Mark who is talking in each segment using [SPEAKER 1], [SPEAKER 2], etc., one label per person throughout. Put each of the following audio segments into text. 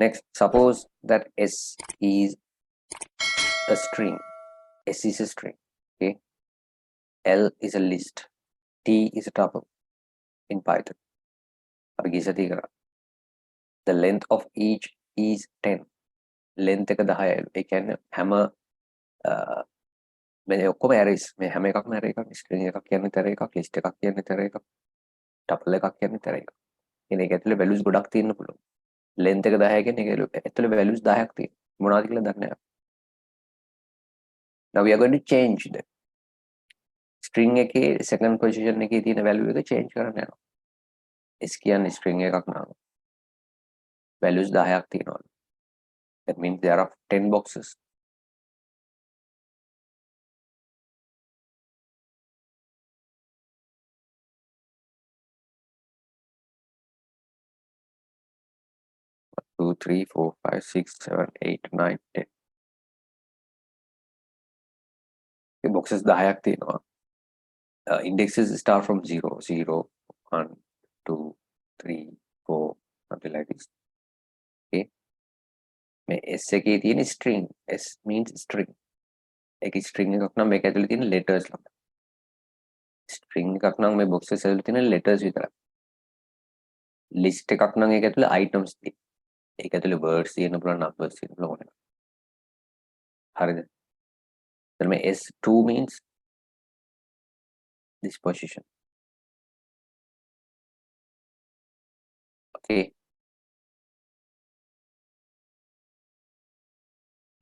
[SPEAKER 1] Next, suppose that S is a string. S is a string. Okay. L is a list. T is a tuple in Python. The length of each is 10. Length එක 10යි. ඒ කියන්නේ හැම මේ ඔක්කොම arrays මේ හැම එකක්ම array එකක්, string එකක් කියන්නේ array එකක්, list එකක් කියන්නේ array එකක්, tuple එකක් කියන්නේ array එකක්. ඉතින් ඒක ඇතුලේ values ගොඩක් තියෙන්න පුළුවන්. length එක 10 කියන්නේ ඒක ඇතුලේ values 10ක් තියෙනවා. මොනවද කියලා දන්නේ නැහැ. Now we are going to change the string එකේ second position එකේ තියෙන value එක change කරන්න යනවා. S කියන්නේ string එකක් නම. values 10ක් තියෙනවා. That means there are 10 boxes. Two, three, four, five, six, 7, 8, 9, 10. The boxes 10ක් තියෙනවා. Indexes start from 0, 0, 1, 2, 3, 4, something like this. Okay. මේ S එකේ තියෙන string. S means string. ඒක string එකක් නම් මේක ඇතුලේ තියෙන letters ලා. string එකක් නම් මේ boxes ඇතුලේ තියෙන letters විතරයි. list එකක් නම් ඒක ඇතුලේ items තියෙනවා. ඒක ඇතුලේ words තියෙන්න පුළුවන්, numbers තියෙන්න පුළුවන්. හරිද? එතන මේ S2 means this position. Okay.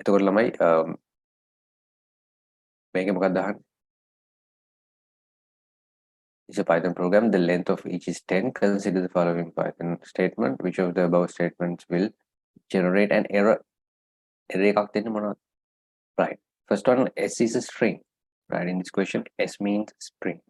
[SPEAKER 1] එතකොට ළමයි මේකේ මොකක්ද අහන්නේ? It's a Python program. The length of each is 10. Consider the following Python statement. Which of the above statements will generate an error? Error එකක් දෙන්න මොනවද? Right. First one, S is a string. Right. In this question, S means string.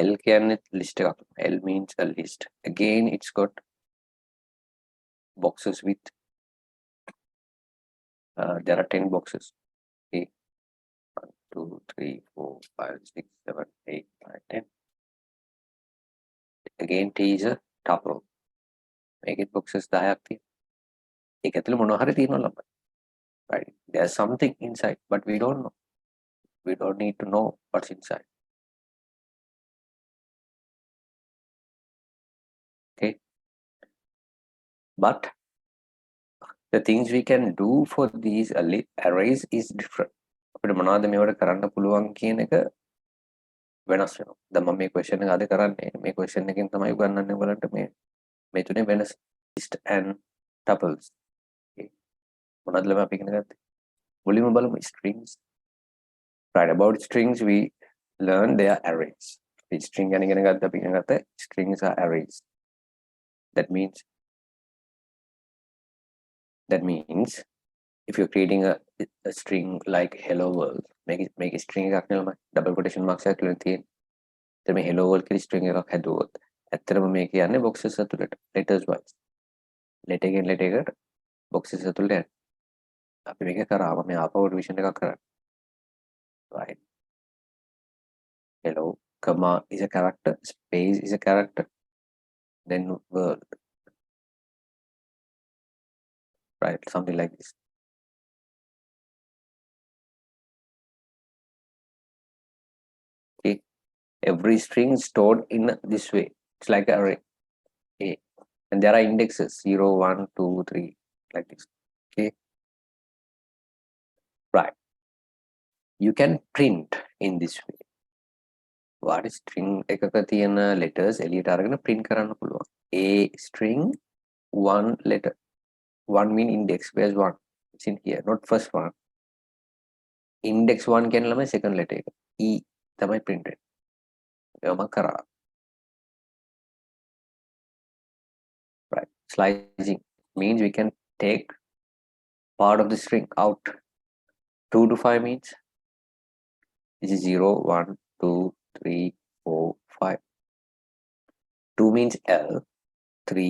[SPEAKER 1] L කියන්නේ list එකක්. L means a list. Again, it's got boxes with there are 10 boxes. Okay. 1, 2, 3, 4, 5, 6, 7, 8, 9, 10. Again, T is a tuple. Make it boxes 10ක් තියෙනවා. ඒක ඇතුලේ මොනවා හරි තියෙනවා ළමයි. Right. There's something inside, but we don't know. We don't need to know what's inside. Okay. But the things we can do for these arrays is different. අපිට මොනවද මේවට කරන්න පුළුවන් කියන එක වෙනස් වෙනවා. දැන් මම මේ question එක අද කරන්නේ මේ question එකෙන් තමයි උගන්වන්නේ ඔයගලන්ට මේ තුනේ වෙනස list and tuples. Okay. මොනවද ළමයි අපි ඉගෙන ගත්තේ? මුලින්ම බලමු strings. Right, about strings we learn they are arrays. The string ගැන ඉගෙන ගත්ත අපි ඉගෙන ගත්ත strings are arrays. That means if you're creating a string like hello world, make a string එකක් නෙමෙයි double quotation marks එකක් කියලා තියෙන. එතන මේ hello world කියලා string එකක් හැදුවොත් ඇත්තටම මේ කියන්නේ boxes ඇතුළට letters wise. letter එකෙන් letter එකට boxes ඇතුළට යන. අපි මේක කරාම මේ ආපහු revision එකක් කරන්න. Right. Hello, comma is a character, space is a character, then world. Right, something like this. Okay, every string is stored in this way. It's like an array. Okay, and there are indexes 0, 1, 2, 3, like this. Okay, right. You can print in this way. What is string එකක තියෙන letters එළියට අරගෙන print කරන්න පුළුවන්. A string, one letter. One mean index. Where's one? It's in here, not first one. Index 1 කියන්නේ ළමයි second letter එක. E තමයි print වෙන්නේ. ඒක මම කරා. Right. Slicing means we can take part of the string out. 2 to 5 means this is 0, 1, 2, 3, 4, 5. 2 means L, 3,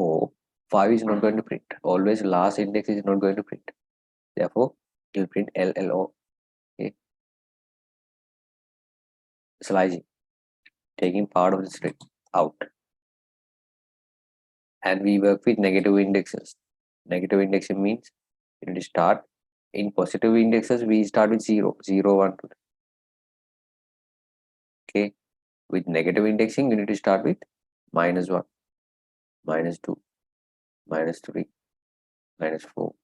[SPEAKER 1] 4, 5 is not going to print. Always last index is not going to print. Therefore, it will print LLO. Okay. Slicing. taking part of the string out. And we work with negative indexes. Negative indexing means you need to start in positive indexes. We start with 0, 0, 1, 2. Okay. With negative indexing, you need to start with -1, -2, -3, -4,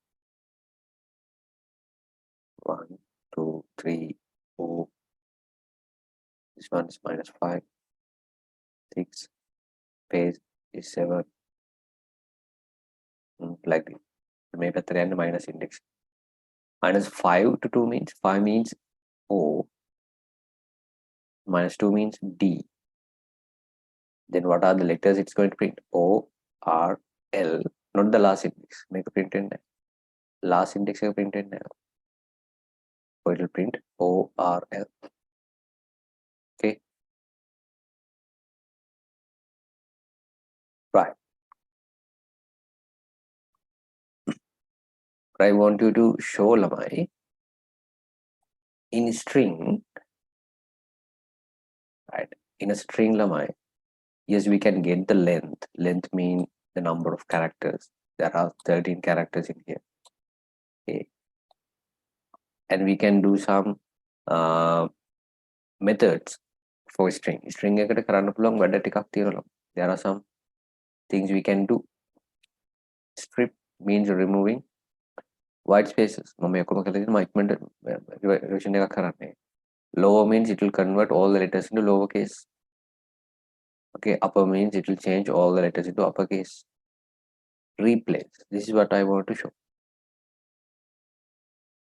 [SPEAKER 1] 1, 2, 3, 4. This one is -5, 6. Space is 7. Like this. Maybe and minus index. -5 to 2 means 5 means O. -2 means D. Then what are the letters it's going to print? O, R, L. Not the last index. Make a print in there. Last index print in there. So it will print O, R, L. Okay. Right. I want you to show lamai in string. Right. In a string lamai. Yes, we can get the length. Length means the number of characters. There are 13 characters in here. Okay. And we can do some methods for string. String එකට කරන්න පුළුවන් වැඩ ටිකක් තියෙනවා. There are some things we can do. Strip means removing white spaces. මම ඔක්කොම කරලා තියෙනවා ඉක්මනට revision එකක් කරන්නේ. Lower means it will convert all the letters into lowercase. Okay, upper means it will change all the letters into uppercase. Replace. This is what I want to show.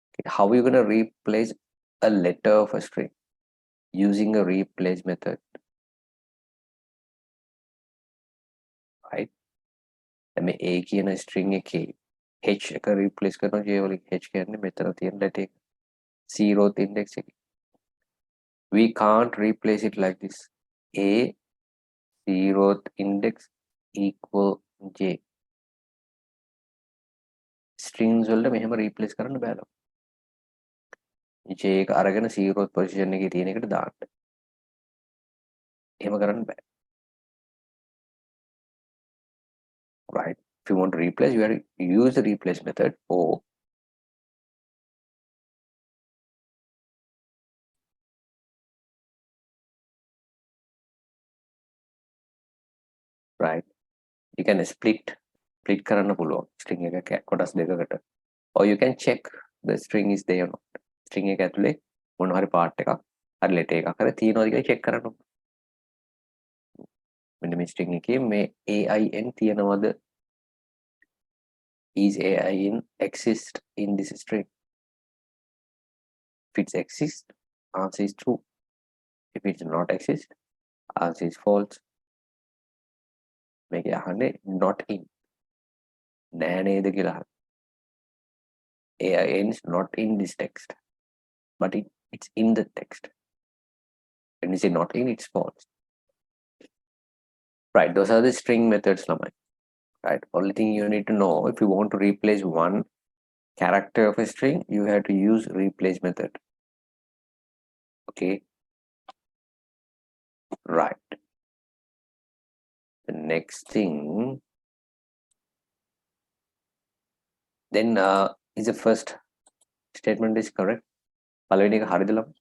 [SPEAKER 1] Okay, how are you going to replace a letter of a string using a replace method? Right? මේ A කියන string එකේ H එක replace කරනවා J වලින්. H කියන්නේ මෙතන තියෙන letter එක. 0th index එක. We can't replace it like this. A 0th index equal J. Strings වලට මෙහෙම replace කරන්න බෑලු. J එක අරගෙන 0th position එකේ තියෙන එකට දාන්න. එහෙම කරන්න බෑ. Right? If you want to replace, you have to use the replace method or right. You can split කරන්න පුළුවන් string එක කොටස් දෙකකට. Or you can check the string is there or not. String එක ඇතුලේ මොන හරි part එකක් හරි letter එකක් හරි තියෙනවද කියලා check කරන්න ඕන. මෙන්න මේ string එකේ මේ AIN තියෙනවද? Is AIN exist in this string? If it exists, answer is true. If it does not exist, answer is false. මේක අහන්නේ not in. නෑ නේද කියලා අහන්නේ. AIN is not in this text, but it's in the text. When you say not in, it's false. Right, those are the string methods, lamai. Right, only thing you need to know, if you want to replace one character of a string, you have to use replace method. Okay, right. The next thing, then is the first statement is correct. පළවෙනි එක හරිද ළමයි?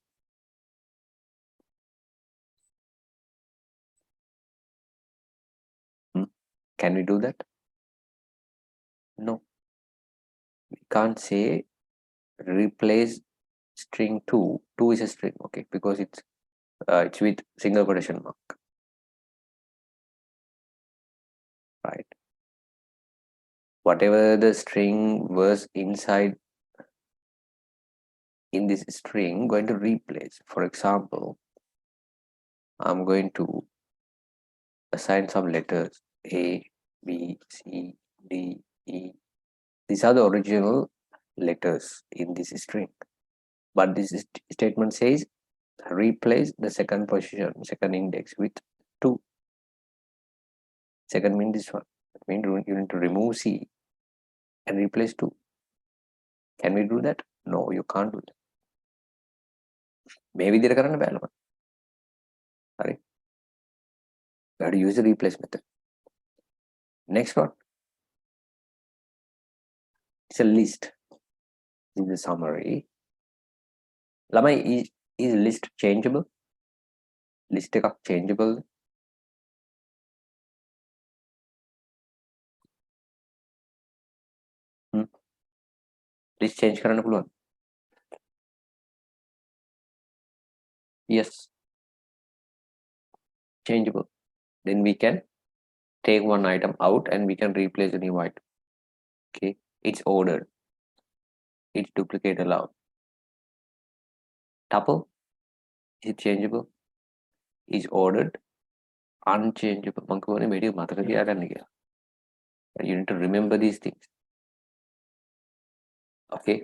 [SPEAKER 1] Can we do that? No, we can't say replace string 2. 2 is a string, okay, because it's with single quotation mark. Right, whatever the string was inside in this string, going to replace. For example, I'm going to assign some letters A, B, C, D, E. These are the original letters in this string, but this statement says replace the second position, second index with 2. Second means this one. That means you need to remove C and replace 2. Can we do that? No, you can't do that. මේ විදිහට කරන්න බෑ ළමයි. හරි. You have to use the replace method. Next one. It's a list. This is the summary. Lamai, is list changeable? List එකක් changeable? List change කරන්න පුළුවන්? Yes. Changeable. Then we can take one item out and we can replace a new item. Okay. It's ordered. It's duplicate allowed. Tuple. Is it changeable? Is ordered. Unchangeable. You need to remember these things. Okay.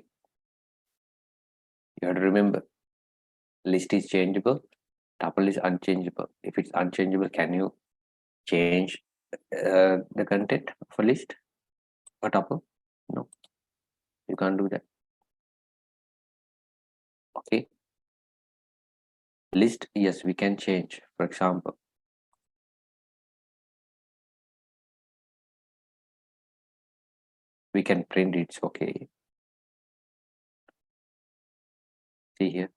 [SPEAKER 1] You have to remember. List is changeable. Tuple is unchangeable. If it's unchangeable, can you change the content of a list or tuple? No. You can't do that. Okay. List, yes, we can change. For example, we can print it. Okay. See here.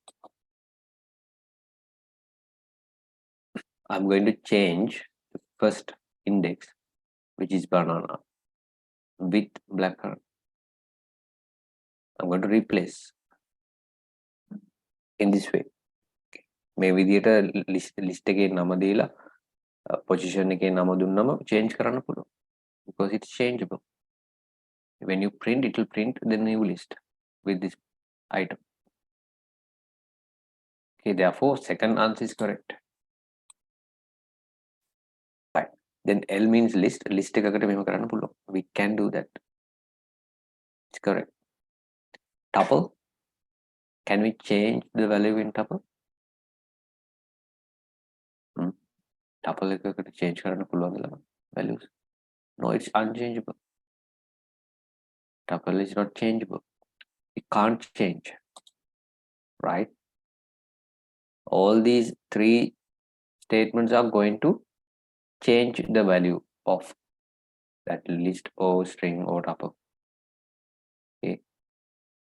[SPEAKER 1] I'm going to change the first index, which is banana, with blackcurrant. I'm going to replace in this way. මේ විදියට list එකේ නම දීලා position එකේ නම දුන්නම change කරන්න පුළුවන් because it's changeable. When you print, it will print the new list with this item. Okay, therefore second answer is correct. Right. Then L means list. List එකකට මෙහෙම කරන්න පුළුවන්. We can do that. It's correct. Tuple. Can we change the value in tuple? Tuple එකකට change කරන්න පුළුවන්ද values? No, it's unchangeable. Tuple is not changeable. It can't change. Right? All these three statements are going to change the value of that list or string or tuple. Okay.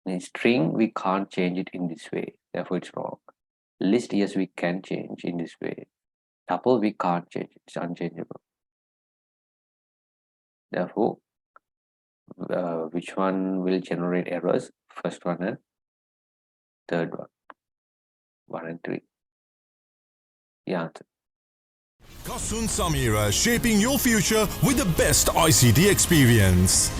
[SPEAKER 1] In string, we can't change it in this way. Therefore, it's wrong. List, yes, we can change in this way. Tuple, we can't change. It's unchangeable. Therefore, which one will generate errors? First one and third one. 1 and 3. The answer.
[SPEAKER 2] Kasun Sameera, shaping your future with the best ICT experience.